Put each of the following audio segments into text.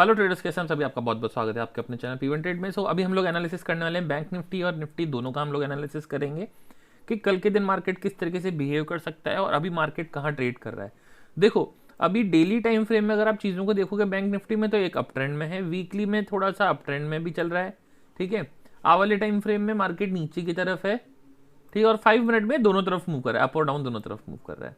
Hello traders, कैसे हैं सभी। आपका बहुत बहुत स्वागत है आपके अपने चैनल पी1 ट्रेड में। सो अभी हम लोग एनालिसिस करने वाले हैं बैंक निफ्टी और निफ्टी दोनों का हम लोग एनालिसिस करेंगे कि कल के दिन मार्केट किस तरीके से बिहेव कर सकता है और अभी मार्केट कहाँ ट्रेड कर रहा है। देखो, अभी डेली टाइम फ्रेम में अगर आप चीज़ों को देखोगे, बैंक निफ्टी में तो एक अप ट्रेंड में है, वीकली में थोड़ा सा अप ट्रेंड में भी चल रहा है। ठीक है, आवाले टाइम फ्रेम में मार्केट नीचे की तरफ है। ठीक है, और 5 मिनट में दोनों तरफ मूव कर रहा है, अप और डाउन दोनों तरफ मूव कर रहा है।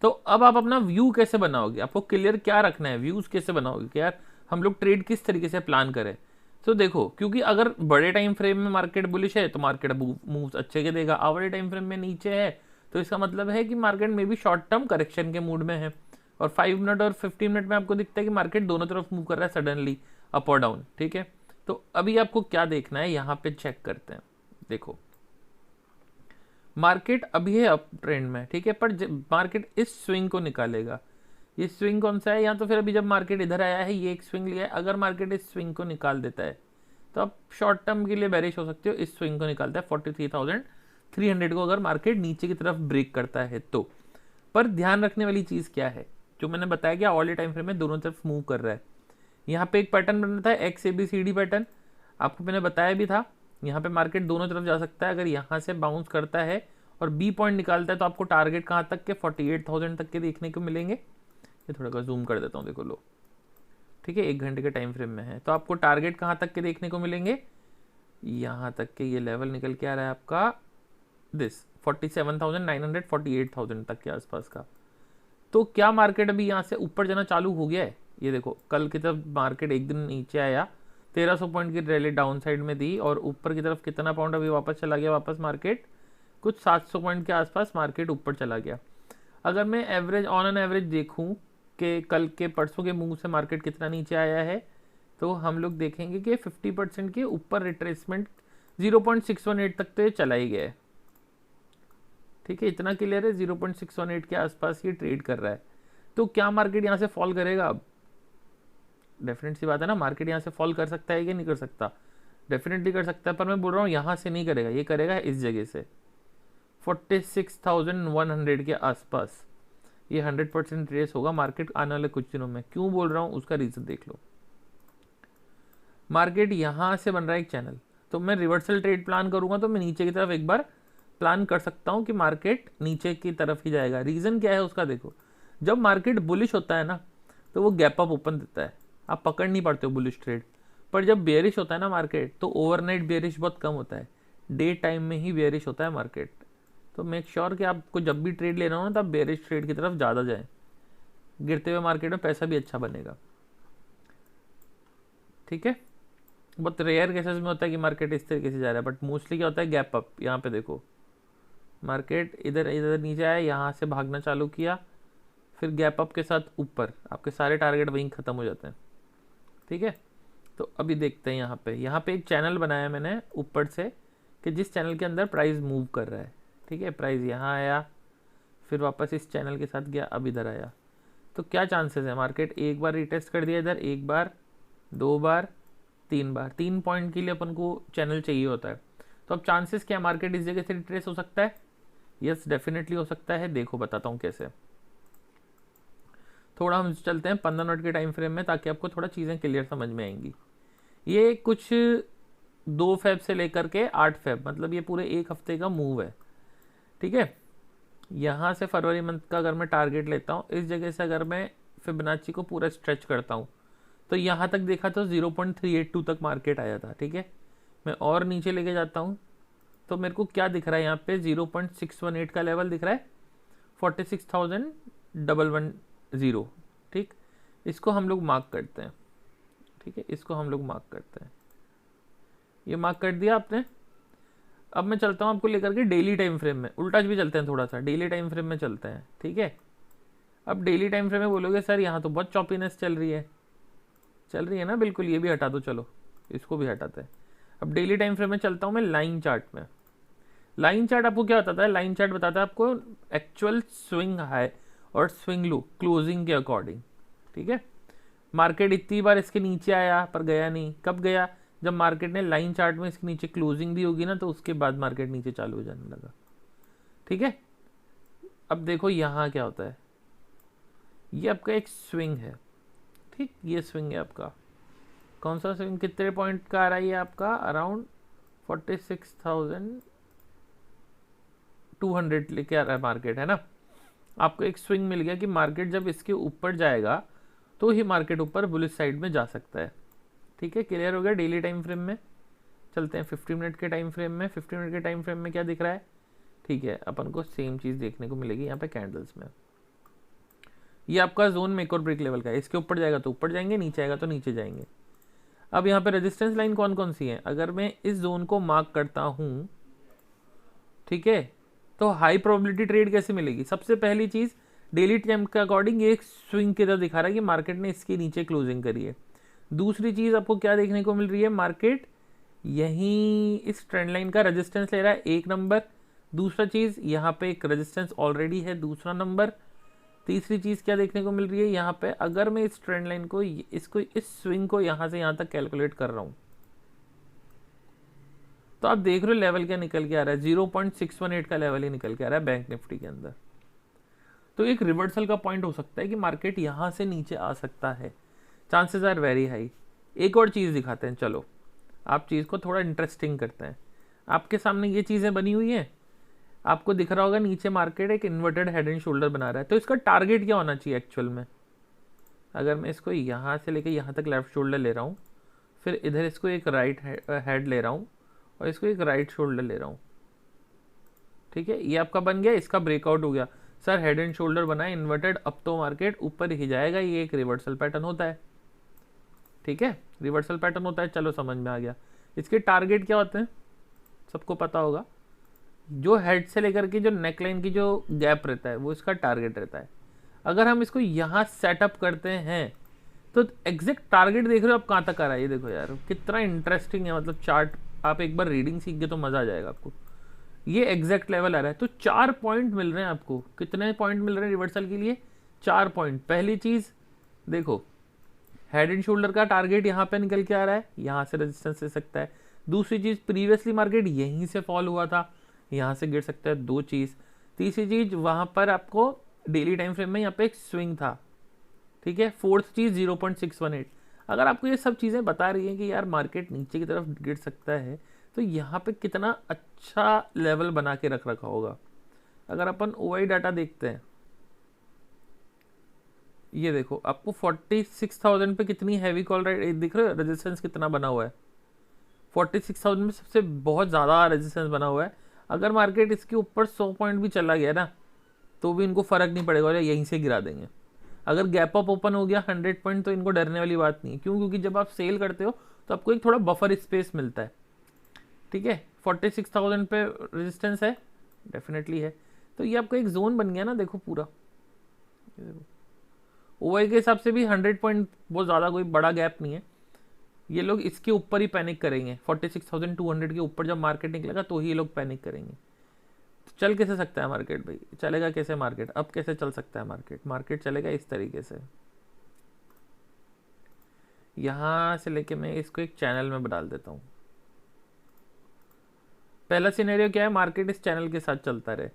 तो अब आप अपना व्यू कैसे बनाओगे, आपको क्लियर क्या रखना है, व्यूज कैसे बनाओगे कि यार हम लोग ट्रेड किस तरीके से प्लान करें। तो देखो, क्योंकि अगर बड़े टाइम फ्रेम में मार्केट बुलिश है तो मार्केट मूव्स अच्छे के देगा, आवरे टाइम फ्रेम में नीचे है तो इसका मतलब है कि मार्केट में भी शॉर्ट टर्म करेक्शन के मूड में है। और 5 मिनट और 15 मिनट में आपको दिखता है कि मार्केट दोनों तरफ मूव कर रहा है सडनली, अप और डाउन। ठीक है, तो अभी आपको क्या देखना है, यहाँ पे चेक करते हैं। देखो, मार्केट अभी है अप ट्रेंड में, ठीक है, पर मार्केट इस स्विंग को निकालेगा। ये स्विंग कौन सा है, या तो फिर अभी जब मार्केट इधर आया है ये एक स्विंग लिया है, अगर मार्केट इस स्विंग को निकाल देता है तो आप शॉर्ट टर्म के लिए बेरिश हो सकते हो। इस स्विंग को निकालता है 43,300 को, अगर मार्केट नीचे की तरफ ब्रेक करता है तो। पर ध्यान रखने वाली चीज़ क्या है, जो मैंने बताया कि ऑल टाइम फ्रेम में दोनों तरफ मूव कर रहा है। यहाँ पे एक पैटर्न बन रहा है XABCD पैटर्न, आपको मैंने बताया भी था। यहाँ पे मार्केट दोनों तरफ जा सकता है, अगर यहाँ से बाउंस करता है और बी पॉइंट निकालता है तो आपको टारगेट कहाँ तक के 48,000 तक के देखने को मिलेंगे। ये थोड़ा सा जूम कर देता हूँ, देखो लो। ठीक है, 1 घंटे के टाइम फ्रेम में है तो आपको टारगेट कहाँ तक के देखने को मिलेंगे, यहाँ तक के ये लेवल निकल के आ रहा है आपका दिस 47,900 48,000 तक के आसपास का। तो क्या मार्केट अभी यहाँ से ऊपर जाना चालू हो गया है। ये देखो, कल की तरफ मार्केट एक दिन नीचे आया, 1300 पॉइंट की रैली डाउन साइड में दी और ऊपर की तरफ कितना पाउंड अभी वापस चला गया, वापस मार्केट कुछ 700 पॉइंट के आसपास मार्केट ऊपर चला गया। अगर मैं एवरेज ऑन एन एवरेज देखूं कि कल के परसों के मूव से मार्केट कितना नीचे आया है, तो हम लोग देखेंगे कि 50% के ऊपर रिट्रेसमेंट 0.618 तक तो ये चला ही गया है। ठीक है, इतना क्लियर है, 0.618 के आसपास ये ट्रेड कर रहा है। तो क्या मार्केट यहाँ से फॉल करेगा। अब डेफिनेट सी बात है ना, मार्केट यहाँ से फॉल कर सकता है कि नहीं कर सकता, डेफिनेटली कर सकता है, पर मैं बोल रहा हूँ यहाँ से नहीं करेगा, ये करेगा इस जगह से 46,100 के आसपास। ये 100% रेस होगा मार्केट आने वाले कुछ दिनों में। क्यों बोल रहा हूँ, उसका रीजन देख लो। मार्केट यहाँ से बन रहा है एक चैनल, तो मैं रिवर्सल ट्रेड प्लान करूंगा तो मैं नीचे की तरफ एक बार प्लान कर सकता हूँ कि मार्केट नीचे की तरफ ही जाएगा। रीज़न क्या है उसका, देखो, जब मार्केट बुलिश होता है ना तो वो गैप अप ओपन देता है, आप पकड़ नहीं पाते हो बुलिश ट्रेड। पर जब बेरिश होता है ना मार्केट, तो ओवरनाइट बेरिश बहुत कम होता है, डे टाइम में ही बेरिश होता है मार्केट। तो मेक श्योर कि आपको जब भी ट्रेड लेना हो ना, तब बेरिश ट्रेड की तरफ ज़्यादा जाए, गिरते हुए मार्केट में पैसा भी अच्छा बनेगा। ठीक है, बहुत रेयर केसेस में होता है कि मार्केट इस तरीके से जा रहा है, बट मोस्टली क्या होता है, गैप अप। यहाँ पे देखो, मार्केट इधर इधर नीचे आया, यहाँ से भागना चालू किया, फिर गैप अप के साथ ऊपर, आपके सारे टारगेट वहीं ख़त्म हो जाते हैं। ठीक है, तो अभी देखते हैं यहाँ पे एक चैनल बनाया मैंने ऊपर से, कि जिस चैनल के अंदर प्राइस मूव कर रहा है। ठीक है, प्राइस यहाँ आया, फिर वापस इस चैनल के साथ गया, अब इधर आया। तो क्या चांसेस है, मार्केट एक बार रिटेस्ट कर दिया इधर, एक बार, 2 बार, 3 बार, 3 पॉइंट के लिए अपन को चैनल चाहिए होता है। तो अब चांसेस क्या, मार्केट इस जगह से रिट्रेस हो सकता है। यस, डेफिनेटली हो सकता है। देखो बताता हूँ कैसे। थोड़ा हम चलते हैं 15 मिनट के टाइम फ्रेम में, ताकि आपको थोड़ा चीज़ें क्लियर समझ में आएंगी। ये कुछ 2 फेब से लेकर के 8 फेब, मतलब ये पूरे एक हफ्ते का मूव है। ठीक है, यहाँ से फरवरी मंथ का अगर मैं टारगेट लेता हूँ, इस जगह से अगर मैं फिबोनाची को पूरा स्ट्रेच करता हूँ, तो यहाँ तक देखा तो 0.382 तक मार्केट आया था। ठीक है, मैं और नीचे लेके जाता हूँ तो मेरे को क्या दिख रहा है, यहाँ पे 0.618 का लेवल दिख रहा है, 46,110। ठीक, इसको हम लोग मार्क करते हैं। ठीक है, इसको हम लोग मार्क करते हैं, ये मार्क कर दिया आपने। अब मैं चलता हूँ आपको लेकर के डेली टाइम फ्रेम में, उल्टा भी चलते हैं, थोड़ा सा डेली टाइम फ्रेम में चलते हैं। ठीक है, अब डेली टाइम फ्रेम में बोलोगे सर यहाँ तो बहुत चॉपीनेस चल रही है ना, बिल्कुल, ये भी हटा दो, चलो इसको भी हटाते हैं। अब डेली टाइम फ्रेम में चलता हूँ मैं लाइन चार्ट में। लाइन चार्ट आपको क्या बताता है, लाइन चार्ट बताता है आपको एक्चुअल स्विंग हाई और स्विंग लो क्लोजिंग के अकॉर्डिंग। ठीक है, मार्केट इतनी बार इसके नीचे आया पर गया नहीं, कब गया, जब मार्केट ने लाइन चार्ट में इसके नीचे क्लोजिंग दी होगी ना, तो उसके बाद मार्केट नीचे चालू हो जाने लगा। ठीक है, अब देखो यहाँ क्या होता है, ये आपका एक स्विंग है। ठीक, ये स्विंग है आपका, कौन सा स्विंग कितने पॉइंट का आ रहा है ये आपका? अराउंड 46,200 लेके आ रहा है मार्केट, है ना। आपको एक स्विंग मिल गया कि मार्केट जब इसके ऊपर जाएगा तो ही मार्केट ऊपर बुलिश साइड में जा सकता है। ठीक है, क्लियर हो गया। डेली टाइम फ्रेम में चलते हैं 50 मिनट के टाइम फ्रेम में। 50 मिनट के टाइम फ्रेम में क्या दिख रहा है? ठीक है, अपन को सेम चीज़ देखने को मिलेगी यहाँ पे कैंडल्स में। ये आपका जोन मेक और ब्रेक लेवल का है, इसके ऊपर जाएगा तो ऊपर जाएंगे, नीचे आएगा तो नीचे जाएंगे। अब यहाँ पे रेजिस्टेंस लाइन कौन कौन सी है? अगर मैं इस जोन को मार्क करता हूँ, ठीक है, तो हाई प्रोबेबिलिटी ट्रेड कैसे मिलेगी? सबसे पहली चीज़, डेली टाइम के अकॉर्डिंग एक स्विंग की तरह दिखा रहा है कि मार्केट ने इसके नीचे क्लोजिंग करी है। दूसरी चीज़ आपको क्या देखने को मिल रही है? मार्केट यहीं इस ट्रेंड लाइन का रेजिस्टेंस ले रहा है, एक नंबर। दूसरा चीज़, यहाँ पे एक रेजिस्टेंस ऑलरेडी है, दूसरा नंबर। तीसरी चीज़ क्या देखने को मिल रही है यहाँ पे? अगर मैं इस ट्रेंड लाइन को, इसको, इस स्विंग को यहाँ से यहाँ तक कैलकुलेट कर रहा हूँ, तो आप देख रहे हो लेवल क्या निकल के आ रहा है? 0.618 का लेवल ही निकल के आ रहा है बैंक निफ्टी के अंदर। तो एक रिवर्सल का पॉइंट हो सकता है कि मार्केट यहाँ से नीचे आ सकता है, चांसेस आर वेरी हाई। एक और चीज़ दिखाते हैं, चलो आप चीज़ को थोड़ा इंटरेस्टिंग करते हैं। आपके सामने ये चीज़ें बनी हुई हैं, आपको दिख रहा होगा नीचे मार्केट एक इन्वर्टेड हेड एंड शोल्डर बना रहा है। तो इसका टारगेट क्या होना चाहिए एक्चुअल में? अगर मैं इसको यहाँ से लेके यहाँ तक लेफ्ट शोल्डर ले रहा हूँ, फिर इधर इसको एक राइट हेड ले रहा हूँ और इसको एक राइट शोल्डर ले रहा हूँ, ठीक है, ये आपका बन गया। इसका ब्रेकआउट हो गया, सर हेड एंड शोल्डर बना है इन्वर्टेड, अब तो मार्केट ऊपर ही जाएगा। ये एक रिवर्सल पैटर्न होता है, ठीक है, रिवर्सल पैटर्न होता है। चलो समझ में आ गया। इसके टारगेट क्या होते हैं सबको पता होगा। जो हेड से लेकर के जो नेक लाइन की जो गैप रहता है वो इसका टारगेट रहता है। अगर हम इसको यहाँ सेटअप करते हैं तो एग्जैक्ट टारगेट देख रहे हो आप कहाँ तक आ रहा है। ये देखो यार कितना इंटरेस्टिंग है, मतलब चार्ट आप एक बार रीडिंग सीख गए तो मज़ा आ जाएगा आपको। ये एग्जैक्ट लेवल आ रहा है, तो 4 पॉइंट मिल रहे हैं आपको। कितने पॉइंट मिल रहे हैं रिवर्सल के लिए? 4 पॉइंट। पहली चीज़ देखो, हेड एंड शोल्डर का टारगेट यहाँ पे निकल के आ रहा है, यहाँ से रेजिस्टेंस ले सकता है। दूसरी चीज़, प्रीवियसली मार्केट यहीं से फॉल हुआ था, यहाँ से गिर सकता है, 2 चीज़। तीसरी चीज़, वहाँ पर आपको डेली टाइम फ्रेम में यहाँ पे एक स्विंग था, ठीक है। फोर्थ चीज़ 0.618। अगर आपको ये सब चीज़ें बता रही हैं कि यार मार्केट नीचे की तरफ गिर सकता है, तो यहाँ पे कितना अच्छा लेवल बना के रख रखा होगा। अगर अपन ओआई डाटा देखते हैं, ये देखो आपको 46,000 पे कितनी हैवी कॉल दिख रहा है, रेजिस्टेंस कितना बना हुआ है। 46,000 में सबसे बहुत ज़्यादा रेजिस्टेंस बना हुआ है। अगर मार्केट इसके ऊपर 100 पॉइंट भी चला गया ना तो भी इनको फ़र्क नहीं पड़ेगा, यहीं से गिरा देंगे। अगर गैप अप ओपन हो गया 100 पॉइंट तो इनको डरने वाली बात नहीं है। क्यों? क्योंकि जब आप सेल करते हो तो आपको एक थोड़ा बफर स्पेस मिलता है, ठीक है। 46,000 पे रेजिस्टेंस है, डेफिनेटली है, तो ये आपका एक जोन बन गया ना। देखो पूरा, ये देखो ओवाई के हिसाब से भी 100 पॉइंट बहुत ज़्यादा कोई बड़ा गैप नहीं है। ये लोग इसके ऊपर ही पैनिक करेंगे, 46,200 के ऊपर जब मार्केट निकलेगा तो ही ये लोग पैनिक करेंगे। तो चल कैसे सकता है मार्केट भाई? चलेगा कैसे मार्केट? अब कैसे चल सकता है मार्केट? मार्केट चलेगा इस तरीके से, यहाँ से लेके मैं इसको एक चैनल में डाल देता हूँ। पहला सिनेरियो क्या है? मार्केट इस चैनल के साथ चलता रहे,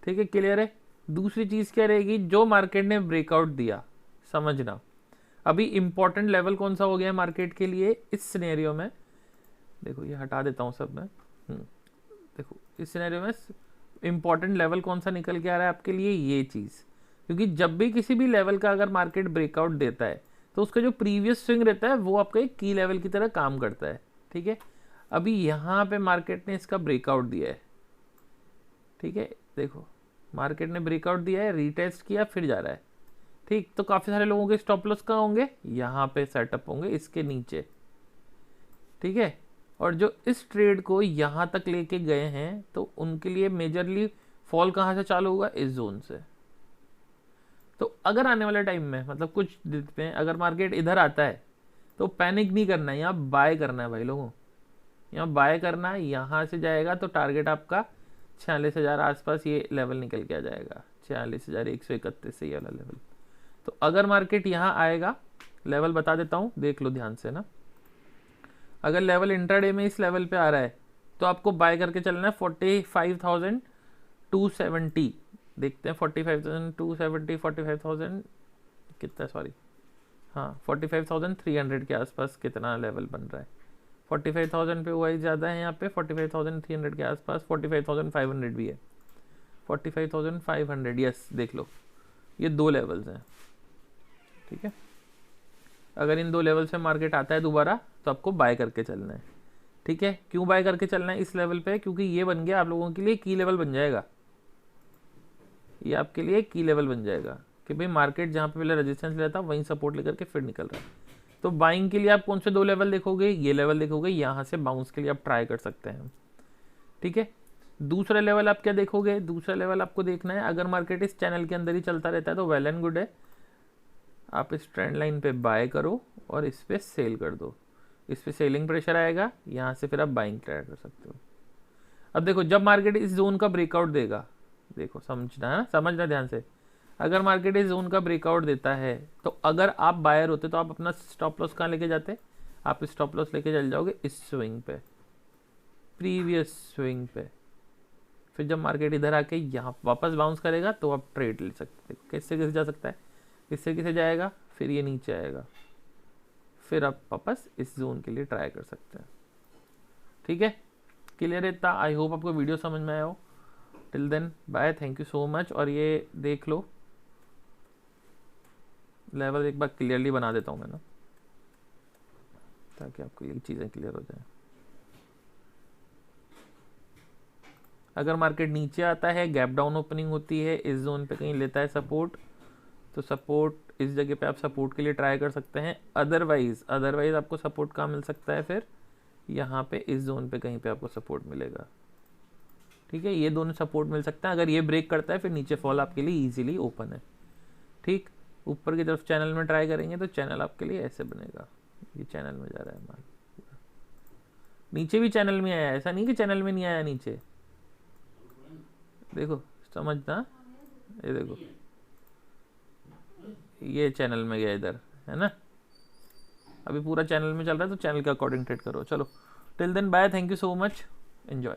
ठीक है, क्लियर है। दूसरी चीज़ क्या रहेगी? जो मार्केट ने ब्रेकआउट दिया, समझना अभी इंपॉर्टेंट लेवल कौन सा हो गया है मार्केट के लिए इस सिनेरियो में। देखो ये हटा देता हूँ सब मैं। देखो इस सिनेरियो में इंपॉर्टेंट लेवल कौन सा निकल के आ रहा है आपके लिए? ये चीज़, क्योंकि जब भी किसी भी लेवल का अगर मार्केट ब्रेकआउट देता है तो उसका जो प्रीवियस स्विंग रहता है वो आपका एक की लेवल की तरह काम करता है, ठीक है। अभी यहाँ पे मार्केट ने इसका ब्रेकआउट दिया है, ठीक है, देखो मार्केट ने ब्रेकआउट दिया है, रीटेस्ट किया, फिर जा रहा है, ठीक। तो काफ़ी सारे लोगों के स्टॉप लॉस कहाँ होंगे? यहाँ पे सेटअप होंगे इसके नीचे, ठीक है। और जो इस ट्रेड को यहाँ तक लेके गए हैं तो उनके लिए मेजरली फॉल कहाँ से चालू होगा? इस जोन से। तो अगर आने वाले टाइम में, मतलब कुछ दिन में अगर मार्केट इधर आता है तो पैनिक नहीं करना है, यहाँ बाय करना है भाई लोगों, यहाँ बाय करना है। यहाँ से जाएगा तो टारगेट आपका 46,000 आसपास ये लेवल निकल के आ जाएगा, 46,131 से ये वाला लेवल। तो अगर मार्केट यहाँ आएगा, लेवल बता देता हूँ, देख लो ध्यान से ना। अगर लेवल इंट्राडे में इस लेवल पे आ रहा है तो आपको बाय करके चलना है 45,270। देखते हैं 45,270, 45,000 कितना, सॉरी हाँ 45,300 के आसपास कितना लेवल बन रहा है, 45,000 पे हुआ ही ज़्यादा है यहाँ पे, 45,300 के आसपास, 45,500 भी है, 45,500 यस देख लो, ये 2 लेवल्स हैं, ठीक है। अगर इन 2 लेवल से मार्केट आता है दोबारा तो आपको बाय करके चलना है, ठीक है। क्यों बाय करके चलना है इस लेवल पे, क्योंकि ये बन गया आप लोगों के लिए की लेवल बन जाएगा, ये आपके लिए की लेवल बन जाएगा कि भाई मार्केट जहाँ पे पहले रेजिस्टेंस लेता था वहीं सपोर्ट लेकर के फिर निकल रहा है। तो बाइंग के लिए आप कौन से 2 लेवल देखोगे, ये लेवल देखोगे, यहाँ से बाउंस के लिए आप ट्राई कर सकते हैं, ठीक है। दूसरा लेवल आप क्या देखोगे, दूसरा लेवल आपको देखना है अगर मार्केट इस चैनल के अंदर ही चलता रहता है तो वेल एंड गुड है, आप इस ट्रेंड लाइन पे बाय करो और इस पे सेल कर दो, इस पे सेलिंग प्रेशर आएगा, यहाँ से फिर आप बाइंग ट्राई कर सकते हो। अब देखो जब मार्केट इस जोन का ब्रेकआउट देगा, देखो समझना है ना, समझना ध्यान से, अगर मार्केट इस जोन का ब्रेकआउट देता है तो अगर आप बायर होते तो आप अपना स्टॉप लॉस कहाँ लेके जाते, आप स्टॉप लॉस लेके चल जाओगे इस स्विंग पे, प्रीवियस स्विंग पे। फिर जब मार्केट इधर आके यहाँ वापस बाउंस करेगा तो आप ट्रेड ले सकते हो। किससे किसे जा सकता है, किससे किसे जाएगा, फिर ये नीचे आएगा, फिर आप वापस इस जोन के लिए ट्राई कर सकते हैं, ठीक है। क्लियर है इतना, आई होप आपको वीडियो समझ में आया हो। Till then bye, thank you so much. और ये देख लो लेवल एक बार क्लियरली बना देता हूँ मैं ना, ताकि आपको ये चीज़ें क्लियर हो जाए। अगर मार्केट नीचे आता है, गैप डाउन ओपनिंग होती है, इस जोन पे कहीं लेता है सपोर्ट, तो सपोर्ट इस जगह पे आप सपोर्ट के लिए ट्राई कर सकते हैं। अदरवाइज आपको सपोर्ट कहाँ मिल सकता है, फिर यहाँ पे इस जोन पे कहीं पे आपको सपोर्ट मिलेगा, ठीक है। ये दोनों सपोर्ट मिल सकता है, अगर ये ब्रेक करता है फिर नीचे फॉल आपके लिए इजीली ओपन है, ठीक। ऊपर की तरफ चैनल में ट्राई करेंगे तो चैनल आपके लिए ऐसे बनेगा, ये चैनल में जा रहा है माल, नीचे भी चैनल में आया, ऐसा नहीं कि चैनल में नहीं आया नीचे, देखो समझना, ये देखो ये चैनल में गया इधर, है ना। अभी पूरा चैनल में चल रहा है तो चैनल के अकॉर्डिंग ट्रेड करो। चलो till then bye, thank you so much, enjoy.